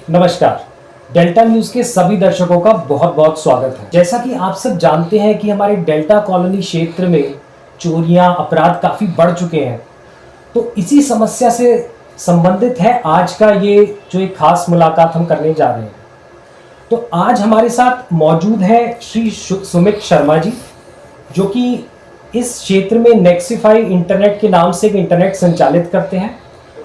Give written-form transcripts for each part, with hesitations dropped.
नमस्कार। Delta news के सभी दर्शकों का बहुत बहुत स्वागत है। जैसा कि आप सब जानते हैं कि हमारे डेल्टा कॉलोनी क्षेत्र में चोरियां, अपराध काफी बढ़ चुके हैं, तो इसी समस्या से संबंधित है आज का ये जो एक खास मुलाकात हम करने जा रहे हैं। तो आज हमारे साथ मौजूद है श्री सुमित शर्मा जी, जो कि इस क्षेत्र में नेक्सिफाई इंटरनेट के नाम से एक इंटरनेट संचालित करते हैं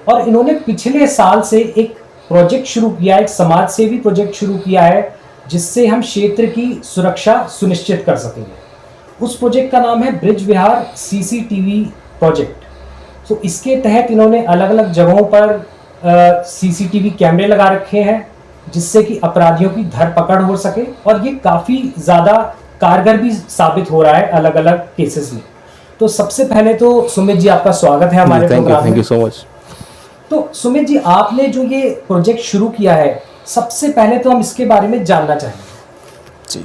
और इन्होंने पिछले साल से एक प्रोजेक्ट शुरू किया, एक समाज सेवी प्रोजेक्ट शुरू किया है जिससे हम क्षेत्र की सुरक्षा सुनिश्चित कर सकेंगे। उस प्रोजेक्ट का नाम है ब्रिज विहार सीसीटीवी प्रोजेक्ट। तो इसके तहत इन्होंने अलग अलग जगहों पर सीसीटीवी कैमरे लगा रखे हैं जिससे कि अपराधियों की धरपकड़ हो सके, और ये काफ़ी ज़्यादा कारगर भी साबित हो रहा है अलग अलग केसेस में। तो सबसे पहले तो सुमित जी, आपका स्वागत है हमारे प्रोग्राम में। Thank you so much. तो सुमित जी, आपने जो ये प्रोजेक्ट शुरू किया है, सबसे पहले तो हम इसके बारे में जानना चाहेंगे। जी,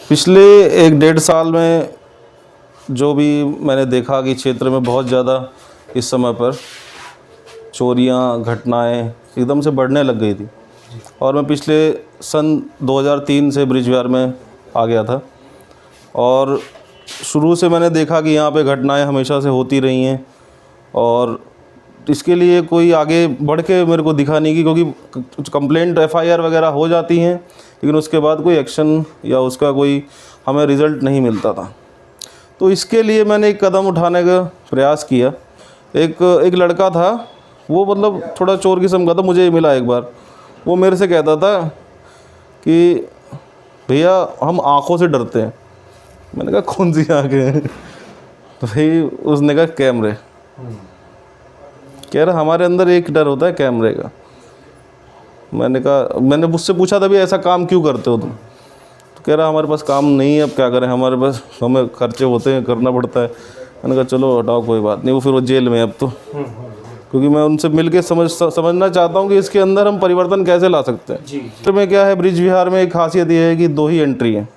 पिछले 1-1.5 साल में जो भी मैंने देखा कि क्षेत्र में बहुत ज़्यादा इस समय पर चोरियां, घटनाएं एकदम से बढ़ने लग गई थी, और मैं पिछले सन 2003 से ब्रिज विहार में आ गया था, और शुरू से मैंने देखा कि यहाँ पे घटनाएं हमेशा से होती रही हैं, और इसके लिए कोई आगे बढ़ के मेरे को दिखा नहीं, कि क्योंकि कंप्लेंट FIR वगैरह हो जाती हैं लेकिन उसके बाद कोई एक्शन या उसका कोई हमें रिज़ल्ट नहीं मिलता था। तो इसके लिए मैंने एक कदम उठाने का प्रयास किया। एक लड़का था, वो मतलब थोड़ा चोर किस्म का था, मुझे मिला एक बार। वो मेरे से कहता था कि भैया हम आँखों से डरते हैं। मैंने कहा कौन सी आँखें हैं? तो भाई उसने कहा कैमरे। कह रहा हमारे अंदर एक डर होता है कैमरे का। मैंने उससे पूछा था भी ऐसा काम क्यों करते हो तुम? तो कह रहा हमारे पास काम नहीं है, अब क्या करें, हमारे पास हमें खर्चे होते हैं, करना पड़ता है। मैंने कहा चलो हटाओ, कोई बात नहीं। वो फिर वो जेल में है अब तो, क्योंकि मैं उनसे मिलके समझना चाहता हूँ कि इसके अंदर हम परिवर्तन कैसे ला सकते हैं। जी। में क्या है, ब्रिज विहार में एक खासियत ये है कि 2 ही एंट्री हैं,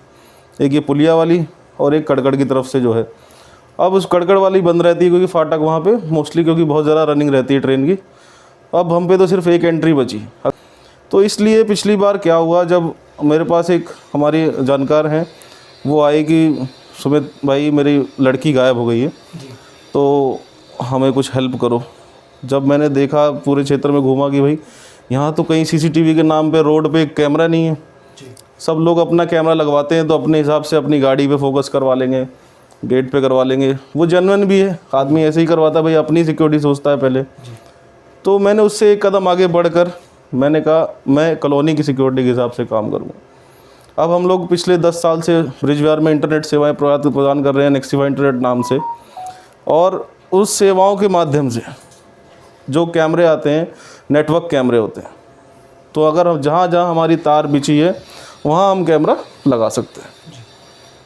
एक ये पुलिया वाली और एक कड़कड़ की तरफ से जो है। अब उस कड़कड़ वाली बंद रहती है क्योंकि फाटक वहाँ पे मोस्टली, क्योंकि बहुत ज़्यादा रनिंग रहती है ट्रेन की। अब हम पे तो सिर्फ एक एंट्री बची। तो इसलिए पिछली बार क्या हुआ, जब मेरे पास एक हमारी जानकार हैं, वो आए कि सुमित भाई मेरी लड़की गायब हो गई है, तो हमें कुछ हेल्प करो। जब मैंने देखा, पूरे क्षेत्र में घूमा कि भाई यहाँ तो कहीं CCTV के नाम पे रोड पे कैमरा नहीं है। सब लोग अपना कैमरा लगवाते हैं तो अपने हिसाब से अपनी गाड़ी पे फोकस करवा लेंगे, गेट पे करवा लेंगे। वो जेन्युइन भी है, आदमी ऐसे ही करवाता है, भाई अपनी सिक्योरिटी सोचता है पहले। तो मैंने उससे एक कदम आगे बढ़कर मैंने कहा मैं कॉलोनी की सिक्योरिटी के हिसाब से काम करूँगा। अब हम लोग पिछले 10 साल से ब्रिज विहार में इंटरनेट सेवाएं प्रदान कर रहे हैं नेक्सिफाई इंटरनेट नाम से, और उस सेवाओं के माध्यम से जो कैमरे आते हैं, नेटवर्क कैमरे होते हैं। तो अगर हम जहाँ हमारी तार बिछी है वहाँ हम कैमरा लगा सकते हैं।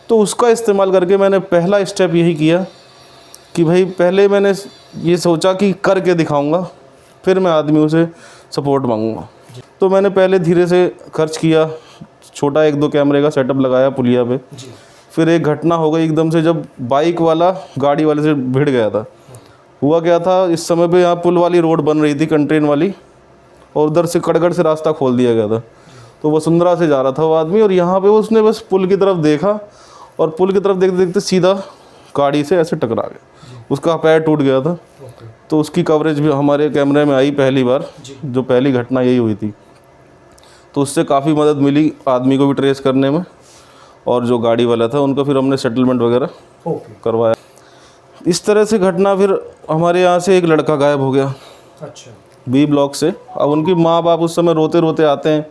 तो उसका इस्तेमाल करके मैंने पहला स्टेप यही किया कि भाई पहले मैंने ये सोचा कि करके दिखाऊंगा, फिर मैं आदमियों से सपोर्ट मांगूंगा। तो मैंने पहले धीरे से खर्च किया, छोटा 1-2 कैमरे का सेटअप लगाया पुलिया पे। फिर एक घटना हो गई एकदम से, जब बाइक वाला गाड़ी वाले से भिड़ गया था। हुआ क्या था, इस समय पे यहाँ पुल वाली रोड बन रही थी, कंट्रेन वाली, और उधर से कड़गड़ से रास्ता खोल दिया गया था। तो वसुंधरा से जा रहा था वो आदमी, और यहाँ पे उसने बस पुल की तरफ देखा, और पुल की तरफ देखते देखते सीधा गाड़ी से ऐसे टकरा गया, उसका पैर टूट गया था। तो उसकी कवरेज भी हमारे कैमरे में आई पहली बार, जो पहली घटना यही हुई थी। तो उससे काफ़ी मदद मिली आदमी को भी ट्रेस करने में, और जो गाड़ी वाला था उनका फिर हमने सेटलमेंट वगैरह करवाया। इस तरह से घटना, फिर हमारे यहाँ से एक लड़का गायब हो गया। अच्छा। B ब्लॉक से। अब उनकी माँ बाप उस समय रोते रोते आते हैं,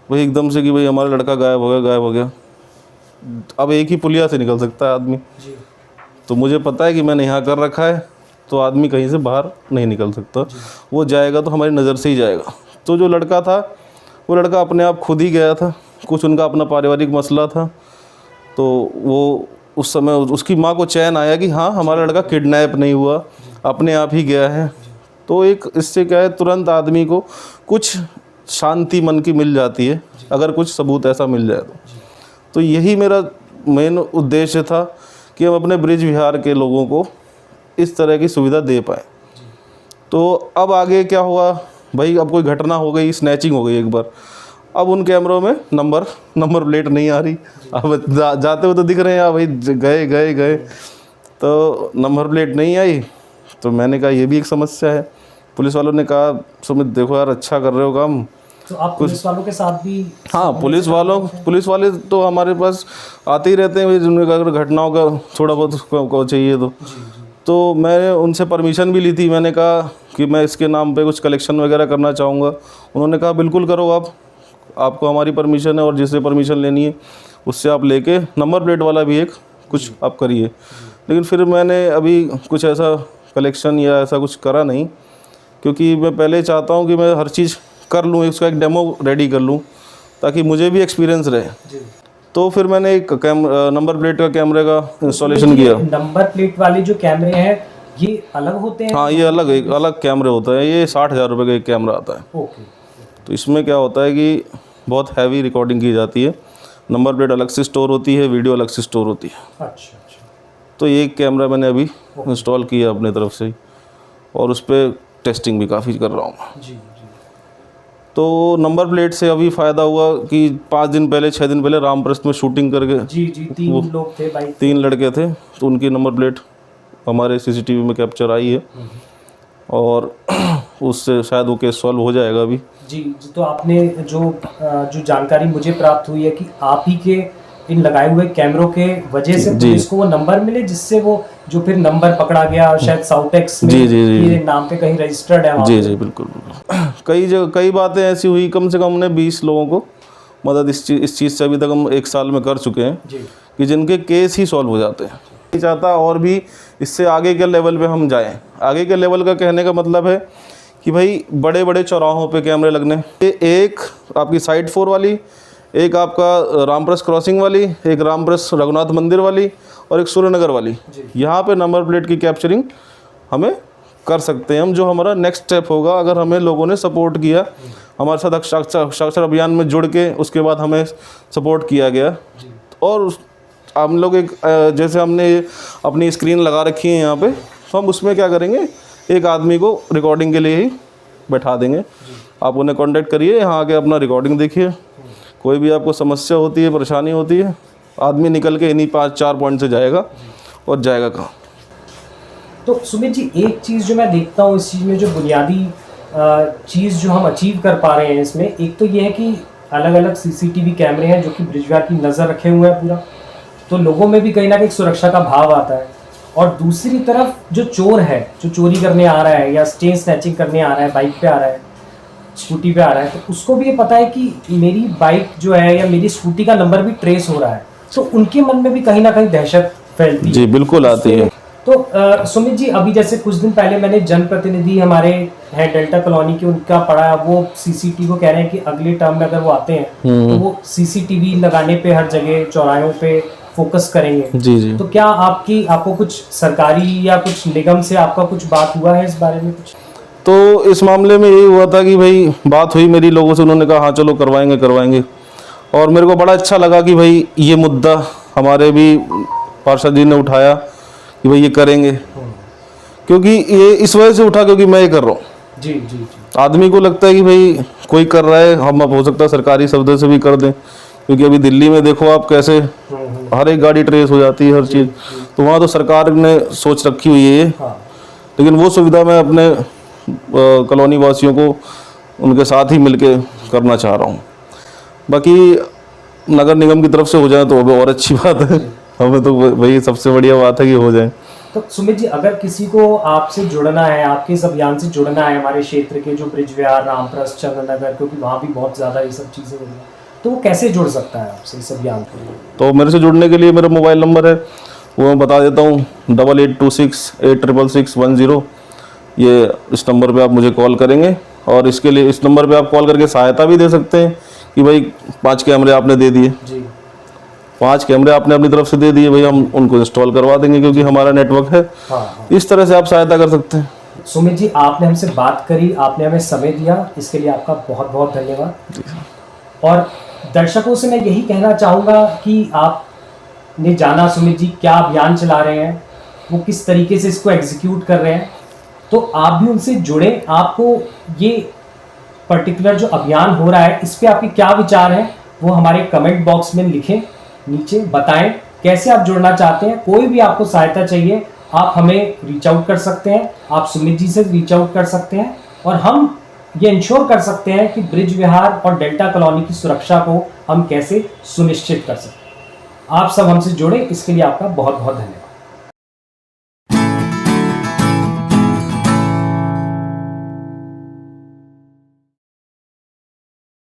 वही एकदम से कि भाई हमारा लड़का गायब हो गया। अब एक ही पुलिया से निकल सकता है आदमी। तो मुझे पता है कि मैंने यहाँ कर रखा है, तो आदमी कहीं से बाहर नहीं निकल सकता। वो जाएगा तो हमारी नज़र से ही जाएगा। तो जो लड़का था, वो लड़का अपने आप खुद ही गया था, कुछ उनका अपना पारिवारिक मसला था। तो वो उस समय उसकी माँ को चैन आया कि हाँ हमारा लड़का किडनैप नहीं हुआ, अपने आप ही गया है। तो एक इससे क्या है, तुरंत आदमी को कुछ शांति मन की मिल जाती है, अगर कुछ सबूत ऐसा मिल जाए तो यही मेरा मेन उद्देश्य था कि हम अपने ब्रिज विहार के लोगों को इस तरह की सुविधा दे पाएँ। तो अब आगे क्या हुआ, भाई अब कोई घटना हो गई, स्नैचिंग हो गई एक बार, अब उन कैमरों में नंबर प्लेट नहीं आ रही। अब जाते हुए तो दिख रहे हैं, हाँ भाई गए गए गए, तो नंबर प्लेट नहीं आई। तो मैंने कहा ये भी एक समस्या है। पुलिस वालों ने कहा सुमित देखो यार, अच्छा कर रहे हो काम। तो आप पुलिस वालों के साथ भी? हाँ, पुलिस वाले तो हमारे पास आते ही रहते हैं, जिनमें अगर घटनाओं का थोड़ा बहुत को चाहिए तो मैंने उनसे परमिशन भी ली थी। मैंने कहा कि मैं इसके नाम पे कुछ कलेक्शन वगैरह करना चाहूँगा। उन्होंने कहा बिल्कुल करो, आपको हमारी परमिशन है, और जिससे परमिशन लेनी है उससे आप लेके नंबर प्लेट वाला भी एक कुछ आप करिए। लेकिन फिर मैंने अभी कुछ ऐसा कलेक्शन या ऐसा कुछ करा नहीं, क्योंकि मैं पहले चाहता हूँ कि मैं हर चीज़ कर लूँ, उसका एक डेमो रेडी कर लूँ ताकि मुझे भी एक्सपीरियंस रहे। तो फिर मैंने एक नंबर प्लेट का कैमरे का इंस्टॉलेशन किया। नंबर प्लेट वाले जो कैमरे हैं ये अलग होते हैं? हाँ, ये अलग कैमरे होता है। ये 60,000 रुपये का एक कैमरा आता है। ओके। तो इसमें क्या होता है कि बहुत हैवी रिकॉर्डिंग की जाती है। नंबर प्लेट अलग से स्टोर होती है, वीडियो अलग से स्टोर होती है। अच्छा। तो ये एक कैमरा मैंने अभी इंस्टॉल किया अपने तरफ से ही, और उस पर टेस्टिंग भी काफ़ी कर रहा हूँ। जी। तो नंबर प्लेट से अभी फ़ायदा हुआ कि 6 दिन पहले रामप्रस्थ में शूटिंग करके जी 3 लोग थे भाई, 3 लड़के थे, तो उनकी नंबर प्लेट हमारे सीसीटीवी में कैप्चर आई है, और उससे शायद वो केस सॉल्व हो जाएगा अभी। जी। तो आपने जो जानकारी मुझे प्राप्त हुई है कि आप ही के इन लगाए हुए कैमरों के वजह से पुलिस को वो नंबर मिले, जिससे वो जो फिर नंबर पकड़ा गया शायद साउटेक्स में ये नाम पे कहीं रजिस्टर्ड है। जी बिल्कुल। कई बातें ऐसी हुई, कम से कम हमने 20 लोगों को मदद इस चीज़ से अभी तक हम 1 साल में कर चुके हैं कि जिनके केस ही सॉल्व हो जाते हैं। नहीं चाहता और भी इससे आगे के लेवल पे हम जाएं। आगे के लेवल का कहने का मतलब है कि भाई बड़े बड़े चौराहों पे कैमरे लगने, एक आपकी साइड 4 वाली, एक आपका रामप्रस्थ क्रॉसिंग वाली, एक रामप्रस्थ रघुनाथ मंदिर वाली, और एक सूर्यनगर वाली। यहाँ पे नंबर प्लेट की कैप्चरिंग हमें कर सकते हैं हम, जो हमारा नेक्स्ट स्टेप होगा अगर हमें लोगों ने सपोर्ट किया, हमारे साथ साक्षर अभियान में जुड़ के उसके बाद हमें सपोर्ट किया गया। और हम लोग एक जैसे हमने अपनी स्क्रीन लगा रखी है यहाँ पे, तो हम उसमें क्या करेंगे, एक आदमी को रिकॉर्डिंग के लिए ही बैठा देंगे। आप उन्हें कॉन्टेक्ट करिए, यहाँ आके अपना रिकॉर्डिंग देखिए। कोई भी आपको समस्या होती है, परेशानी होती है, आदमी निकल के इन्हीं 5-4 पॉइंट से जाएगा और जाएगा कहाँ। तो सुमित जी, एक चीज़ जो मैं देखता हूँ इस चीज़ में, जो बुनियादी चीज़ जो हम अचीव कर पा रहे हैं इसमें, एक तो ये है कि अलग अलग सीसीटीवी कैमरे हैं जो कि ब्रिजविहार की नज़र रखे हुए हैं पूरा, तो लोगों में भी कहीं ना कहीं सुरक्षा का भाव आता है। और दूसरी तरफ जो चोर है, जो चोरी करने आ रहा है या चेन स्नैचिंग करने आ रहा है, बाइक पे आ रहा है, स्कूटी पे आ रहा है, तो उसको भी ये पता है कि मेरी बाइक जो है या मेरी स्कूटी का नंबर भी ट्रेस हो रहा है, तो उनके मन में भी कहीं ना कहीं दहशत फैलती है। जी बिल्कुल आती है। तो सुमित जी, अभी जैसे कुछ दिन पहले मैंने जनप्रतिनिधि हमारे हैं डेल्टा कॉलोनी के, उनका पढ़ा, वो सीसीटीवी को कह रहे हैं कि अगले टर्म में अगर वो आते हैं तो वो सीसीटीवी लगाने पे हर जगह चौराहों पे फोकस करेंगे। जी। तो क्या आपको कुछ सरकारी या कुछ निगम से आपका कुछ बात हुआ है इस बारे में कुछ? तो इस मामले में यही हुआ था कि भाई बात हुई मेरी लोगों से, उन्होंने कहा हाँ चलो करवाएंगे। और मेरे को बड़ा अच्छा लगा कि भाई ये मुद्दा हमारे भी पार्षद जी ने उठाया कि भाई ये करेंगे, क्योंकि ये इस वजह से उठा क्योंकि मैं ये कर रहा हूँ। जी। आदमी को लगता है कि भाई कोई कर रहा है, हम अब हो सकता है सरकारी शब्द से भी कर दें, क्योंकि अभी दिल्ली में देखो आप कैसे हर एक गाड़ी ट्रेस हो जाती है, हर चीज़। तो वहाँ तो सरकार ने सोच रखी हुई है, लेकिन वो सुविधा मैं अपने कॉलोनी वासियों को उनके साथ ही मिलके करना चाह रहा हूँ। बाकी नगर निगम की तरफ से हो जाए तो वो और अच्छी बात है, हमें तो वही सबसे बढ़िया बात है कि हो जाए। तो सुमित जी, अगर किसी को आपसे जुड़ना है, आपके इस अभियान से जुड़ना है, हमारे क्षेत्र के जो ब्रिजविहार, रामप्रस्थ, चंद्रनगर, क्योंकि वहाँ भी बहुत ज़्यादा ये सब चीज़ें हो रही हैं, तो वो कैसे जुड़ सकता है आपसे इस अभियान के लिए? तो मेरे से जुड़ने के लिए मेरा मोबाइल नंबर है, वो मैं बता देता हूँ, 8826866610। ये इस नंबर पे आप मुझे कॉल करेंगे, और इसके लिए इस नंबर पे आप कॉल करके सहायता भी दे सकते हैं कि भाई 5 कैमरे आपने दे दिए, 5 कैमरे आपने अपनी तरफ से दे दिए, भाई हम उनको इंस्टॉल करवा देंगे क्योंकि हमारा नेटवर्क है। इस तरह से आप सहायता कर सकते हैं। सुमित जी, आपने हमसे बात करी, आपने हमें समय दिया, इसके लिए आपका बहुत बहुत धन्यवाद। और दर्शकों से मैं यही कहना चाहूँगा कि आपने जाना सुमित जी क्या अभियान चला रहे हैं, वो किस तरीके से इसको एग्जीक्यूट कर रहे हैं, तो आप भी उनसे जुड़ें। आपको ये पर्टिकुलर जो अभियान हो रहा है इस पे आपके क्या विचार हैं वो हमारे कमेंट बॉक्स में लिखें, नीचे बताएं कैसे आप जुड़ना चाहते हैं। कोई भी आपको सहायता चाहिए आप हमें रीच आउट कर सकते हैं, आप सुमित जी से रीच आउट कर सकते हैं और हम ये इंश्योर कर सकते हैं कि ब्रिज विहार और डेल्टा कॉलोनी की सुरक्षा को हम कैसे सुनिश्चित कर सकते हैं। आप सब हमसे जुड़े, इसके लिए आपका बहुत बहुत धन्यवाद।